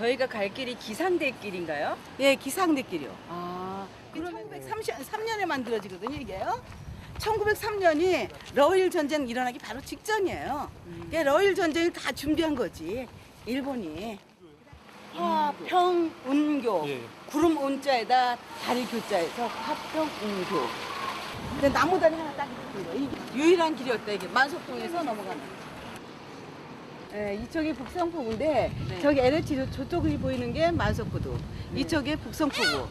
저희가 갈 길이 기상대 길인가요? 예, 기상대길이요. 아, 그러면 1933년에 만들어지거든요, 이게요. 1903년이 러일 전쟁 일어나기 바로 직전이에요. 러일 전쟁을 다 준비한 거지, 일본이. 화평운교. 예. 구름 온자에다 다리 교자에서 화평운교. 근데 나무다리 하나 딱 있는 거. 이게 유일한 길이었다, 이게. 만석동에서 넘어가는. 예, 이쪽이 북성포구인데 네. 저기 LH 저쪽이 보이는 게 만석부두, 이쪽에 북성포구,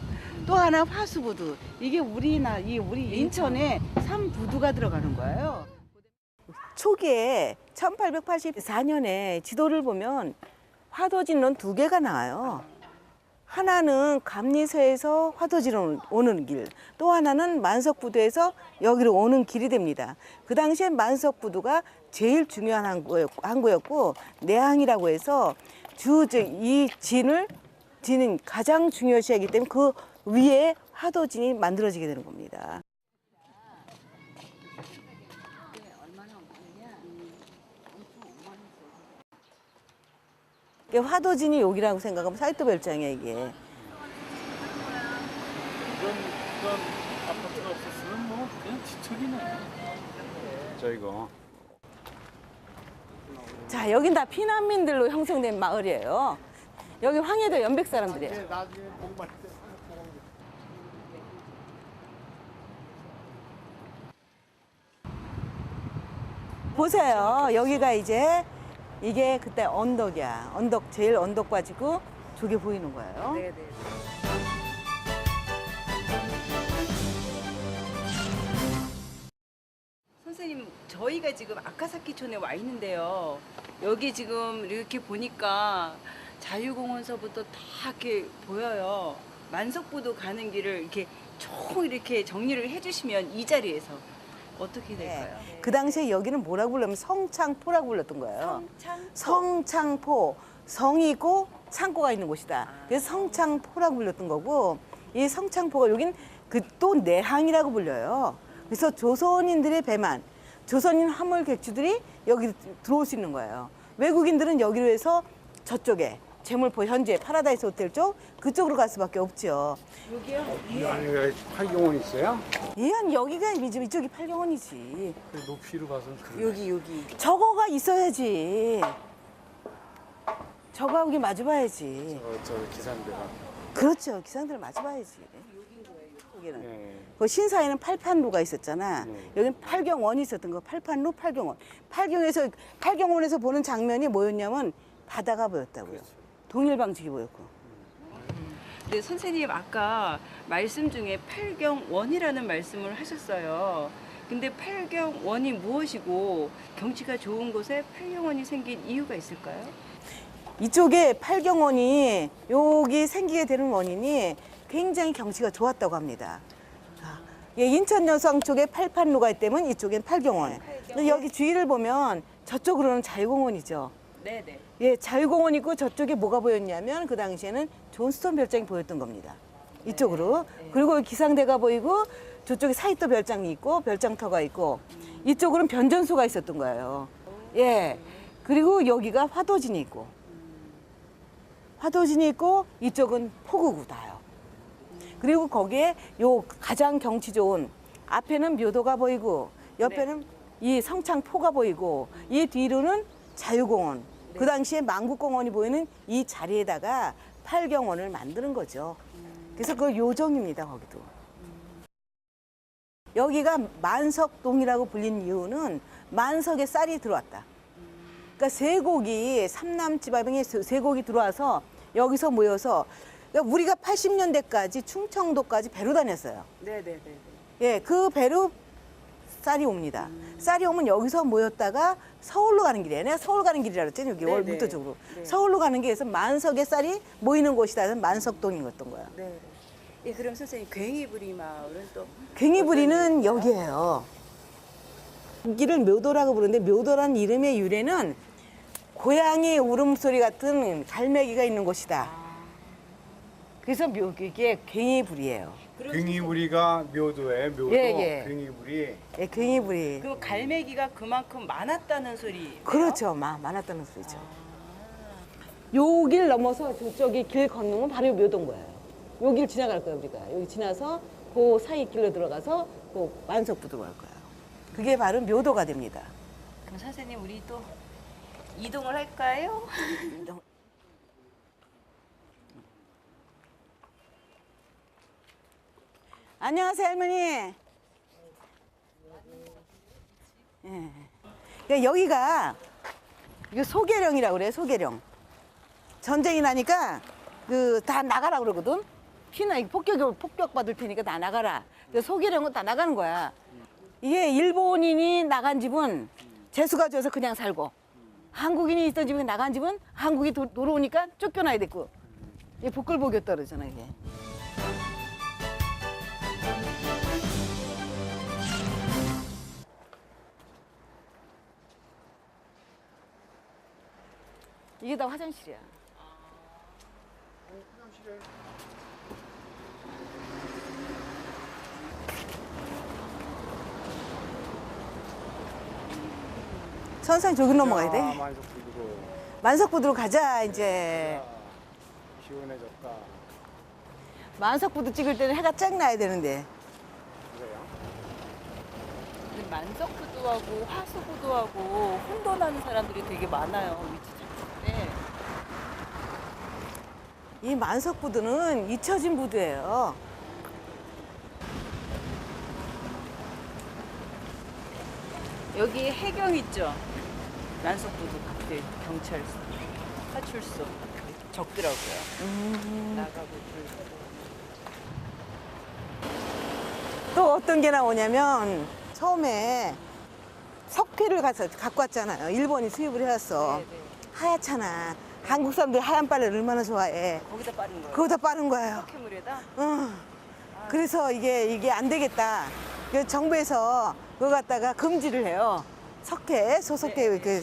또 하나 화수부두. 이게 우리 인천에 삼부두가 들어가는 거예요. 초기에 1884년에 지도를 보면 화도진로는 두 개가 나와요. 하나는 감리서에서 화도지로 오는 길, 또 하나는 만석부두에서 여기로 오는 길이 됩니다. 그 당시에 만석부두가 제일 중요한 항구였고 내항이라고 해서 이 진은 가장 중요시하기 때문에 그 위에 화도진이 만들어지게 되는 겁니다. 화도진이 여기라고 생각하면 사이토별장이야, 이게. 이런 아파트가 없었으면 뭐 그냥 지척이네. 저희가 자, 여긴 다 피난민들로 형성된 마을이에요. 여기 황해도 연백 사람들이에요. 나중에 공부할 때 보세요. 여기가 이게 그때 언덕이야. 제일 언덕 가지고 저게 보이는 거예요. 네네. 선생님, 저희가 지금 아카사키촌에 와 있는데요. 여기 지금 이렇게 보니까 자유공원서부터 다 이렇게 보여요. 만석부두 가는 길을 이렇게 정리를 해주시면 이 자리에서 어떻게 될까요? 그 당시에 여기는 뭐라고 불렀냐면 성창포라고 불렀던 거예요. 성창포. 성이고 창고가 있는 곳이다. 그래서 성창포라고 불렸던 거고, 이 성창포가 여긴 또 내항이라고 불려요. 그래서 조선인들의 배만, 조선인 화물 객주들이 여기 들어올 수 있는 거예요. 외국인들은 여기로 해서 저쪽에 제물포 현재 파라다이스 호텔 쪽 그쪽으로 갈 수밖에 없죠. 이 안에 팔경원 있어요? 여기가 이쪽이 팔경원이지. 그 높이로 봐서는 그래. 여기. 저거가 있어야지. 저거하고 이게 마주봐야지. 저 기산대가. 그렇죠. 기상들을 마주봐야지. 여기는. 네. 그 신사에는 팔판로가 있었잖아. 네. 여긴 팔경원이 있었던 거. 팔판로, 팔경원. 팔경원에서 보는 장면이 뭐였냐면 바다가 보였다고요. 동일방직이 보였고. 네, 선생님 아까 말씀 중에 팔경원이라는 말씀을 하셨어요. 근데 팔경원이 무엇이고 경치가 좋은 곳에 팔경원이 생긴 이유가 있을까요? 이쪽에 팔경원이 여기 생기게 되는 원인이 굉장히 경치가 좋았다고 합니다. 인천 여성 쪽에 팔판로가 있다면 이쪽엔 팔경원. 근데 여기 주위를 보면 저쪽으로는 자유공원이죠. 네네. 예, 자유공원 있고 저쪽에 뭐가 보였냐면 그 당시에는 존스톤 별장이 보였던 겁니다. 이쪽으로. 그리고 기상대가 보이고 저쪽에 사이토 별장이 있고 별장터가 있고 이쪽으로는 변전소가 있었던 거예요. 예. 그리고 여기가 화도진이 있고 이쪽은 포구구다요. 그리고 거기에 가장 경치 좋은 앞에는 묘도가 보이고 옆에는 이 성창포가 보이고 이 뒤로는 자유공원. 그 당시에 만국공원이 보이는 이 자리에다가 팔경원을 만드는 거죠. 그래서 그 요정입니다, 거기도. 여기가 만석동이라고 불린 이유는 만석에 쌀이 들어왔다. 그러니까 세곡이 삼남 지방에 세곡이 들어와서 여기서 모여서 그러니까 우리가 80년대까지 충청도까지 배로 다녔어요. 네네네. 예, 그 배로 쌀이 옵니다. 쌀이 오면 여기서 모였다가 서울로 가는 길이에요. 내가 서울 가는 길이라 그랬잖아요. 여기 네네. 월북도 쪽으로. 네. 서울로 가는 길에서 만석의 쌀이 모이는 곳이다. 그래서 만석동이었던 거야. 네. 예, 그럼 선생님 괭이부리 마을은 또 괭이부리는 여기예요. 여기를 묘도라고 부르는데 묘도라는 이름의 유래는 고양이 울음소리 같은 갈매기가 있는 곳이다. 그래서 이게 괭이부리예요. 괭이부리가 묘도에 묘도. 예. 괭이부리. 예, 괭이부리. 그 갈매기가 그만큼 많았다는 소리. 그렇죠. 많았다는 소리죠. 요 길 넘어서 저쪽에 길 건너면 바로 묘동 거예요. 요 길 지나갈 거예요, 우리가. 여기 지나서 그 사이 길로 들어가서 그 만석부두로 갈 거예요. 그게 바로 묘도가 됩니다. 그럼 선생님 우리 또 이동을 할까요? 안녕하세요, 할머니. 예. 그러니까 여기가 이거 소계령이라고 그래요, 소계령. 전쟁이 나니까 그 다 나가라 그러거든. 피나 폭격 받을 테니까 다 나가라. 그래서 소계령은 다 나가는 거야. 이게 일본인이 나간 집은 재수가 져서 그냥 살고, 한국인이 있던 집에 나간 집은 한국이 돌아오니까 쫓겨나야 됐고, 이게 복글복이었다 그러잖아, 이게. 이게 다 화장실이야. 천천히 저기 넘어가야 돼. 만석부두로. 만석부두로 가자, 이제. 시원해졌다. 만석부두 찍을 때는 해가 쫙 나야 되는데. 그래요? 근데 만석부두하고 화수부두하고 혼돈하는 사람들이 되게 많아요. 위치 찾을 때. 이 만석부두는 잊혀진 부두예요. 여기 해경 있죠? 만석부두 그때 경찰서, 파출소 적더라고요. 나가고 들고. 또 어떤 게 나오냐면 처음에 석회를 갖고 왔잖아요. 일본이 수입을 해왔어. 네네. 하얗잖아. 한국 사람들 하얀 빨래를 얼마나 좋아해. 거기다 빠른 거예요. 그거다 빠른 거예요. 석회물에다? 응. 그래서 이게 안 되겠다. 그래서 정부에서 그거 갖다가 금지를 해요. 석회, 소석회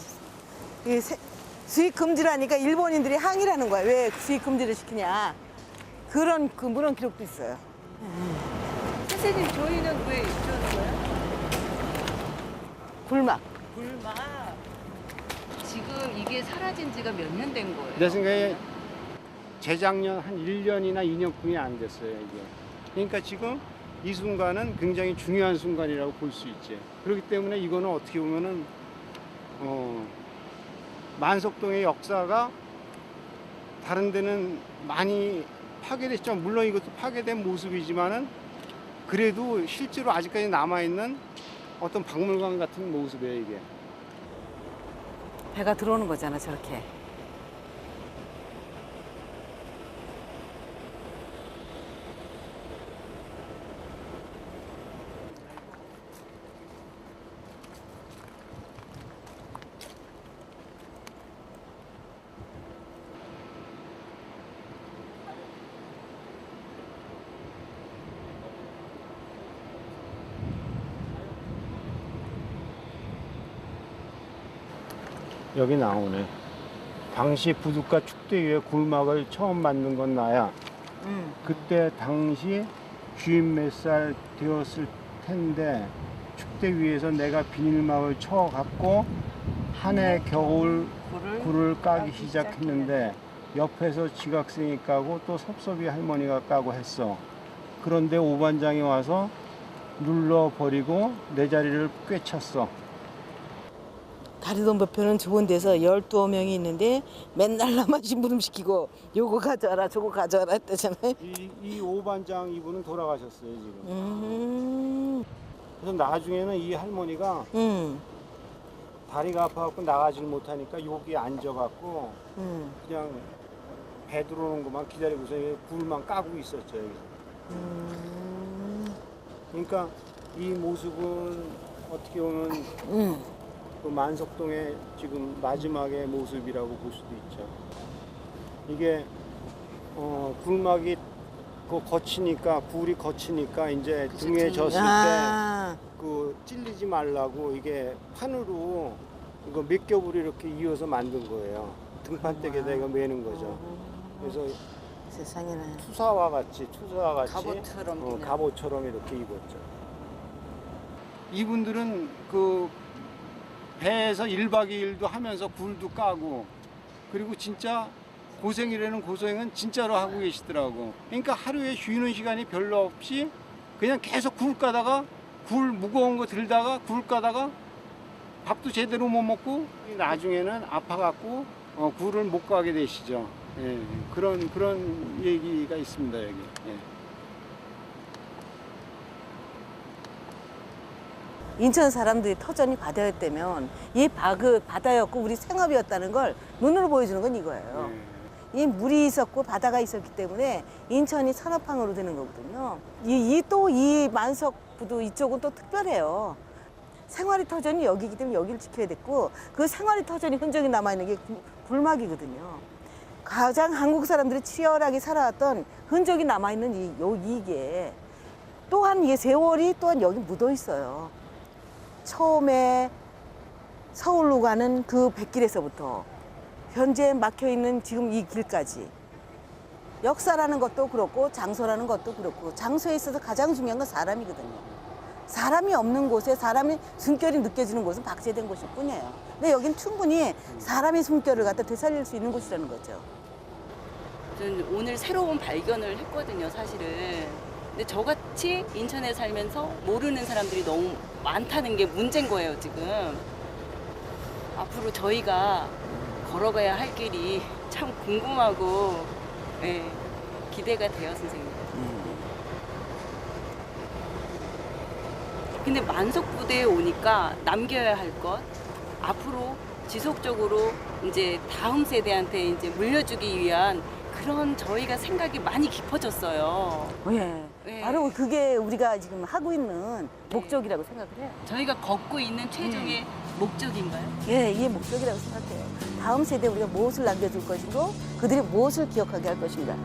수입 금지를 하니까 일본인들이 항의를 거야. 왜 수입 금지를 시키냐. 그런 기록도 있어요. 선생님 저희는 왜 이러는 거예요? 굴막. 불막. 지금 이게 사라진 지가 몇 년 된 거예요? 내 생각에 재작년 한 1년이나 2년뿐이 안 됐어요, 이게. 그러니까 지금 이 순간은 굉장히 중요한 순간이라고 볼 수 있지. 그렇기 때문에 이거는 어떻게 보면은, 만석동의 역사가 다른 데는 많이 파괴됐죠. 물론 이것도 파괴된 모습이지만은 그래도 실제로 아직까지 남아있는 어떤 박물관 같은 모습이에요, 이게. 배가 들어오는 거잖아, 저렇게. 여기 나오네. 당시 부둣가 축대위에 굴막을 처음 만든 건 나야. 그때 당시 쥐인 몇 살 되었을 텐데 축대위에서 내가 비닐막을 쳐갖고 한 해 겨울 굴을 까기 시작했는데 옆에서 지각생이 까고 또 섭섭이 할머니가 까고 했어. 그런데 오반장이 와서 눌러버리고 내 자리를 꿰찼어. 다리동법표는 좋은 데서 12명이 있는데 맨날 나만 심부름시키고 요거 가져와라 저거 가져와라 했다잖아요. 이 오반장 이분은 돌아가셨어요, 지금. 그래서 나중에는 이 할머니가 다리가 아파갖고 나가질 못하니까 여기 앉아갖고 그냥 배 들어오는 것만 기다리고서 굴만 까고 있었죠, 여기서. 그러니까 이 모습은 어떻게 보면 그 만석동의 지금 마지막의 모습이라고 볼 수도 있죠. 이게 굴막이 거치니까 굴이 거치니까 이제 등에 졌을 때 그 찔리지 말라고 이게 판으로 이거 몇 겹을 이렇게 이어서 만든 거예요. 등판대에다 이거 매는 거죠. 그래서 세상에나. 투사와 같이 갑옷처럼 갑옷처럼 이렇게 입었죠. 이분들은 그 배에서 1박 2일도 하면서 굴도 까고 그리고 진짜 고생이라는 고생은 진짜로 하고 계시더라고. 그러니까 하루에 쉬는 시간이 별로 없이 그냥 계속 굴 까다가 굴 무거운 거 들다가 굴 까다가 밥도 제대로 못 먹고 나중에는 아파갖고 굴을 못 가게 되시죠. 예, 그런 얘기가 있습니다 여기. 예. 인천 사람들이 터전이 바다였다면 이 바다였고 우리 생업이었다는 걸 눈으로 보여주는 건 이거예요. 이 물이 있었고 바다가 있었기 때문에 인천이 산업항으로 되는 거거든요. 이 만석부두 이쪽은 또 특별해요. 생활이 터전이 여기이기 때문에 여기를 지켜야 됐고 그 생활이 터전이 흔적이 남아있는 게 굴막이거든요. 가장 한국 사람들이 치열하게 살아왔던 흔적이 남아있는 이게 또한 이게 세월이 또한 여기 묻어 있어요. 처음에 서울로 가는 그 백길에서부터 현재 막혀있는 지금 이 길까지 역사라는 것도 그렇고 장소라는 것도 그렇고 장소에 있어서 가장 중요한 건 사람이거든요. 사람이 없는 곳에 사람의 숨결이 느껴지는 곳은 박제된 곳일 뿐이에요. 근데 여긴 충분히 사람의 숨결을 갖다 되살릴 수 있는 곳이라는 거죠. 저는 오늘 새로운 발견을 했거든요, 사실은. 근데 저같이 인천에 살면서 모르는 사람들이 너무 많다는 게 문제인 거예요, 지금. 앞으로 저희가 걸어가야 할 길이 참 궁금하고, 예, 기대가 돼요, 선생님. 근데 만석부대에 오니까 남겨야 할 것, 앞으로 지속적으로 이제 다음 세대한테 이제 물려주기 위한 그런 저희가 생각이 많이 깊어졌어요. 예. 네. 바로 그게 우리가 지금 하고 있는 목적이라고 생각을 해요. 저희가 걷고 있는 최종의 목적인가요? 예, 이게 목적이라고 생각해요. 다음 세대에 우리가 무엇을 남겨줄 것이고 그들이 무엇을 기억하게 할 것인가.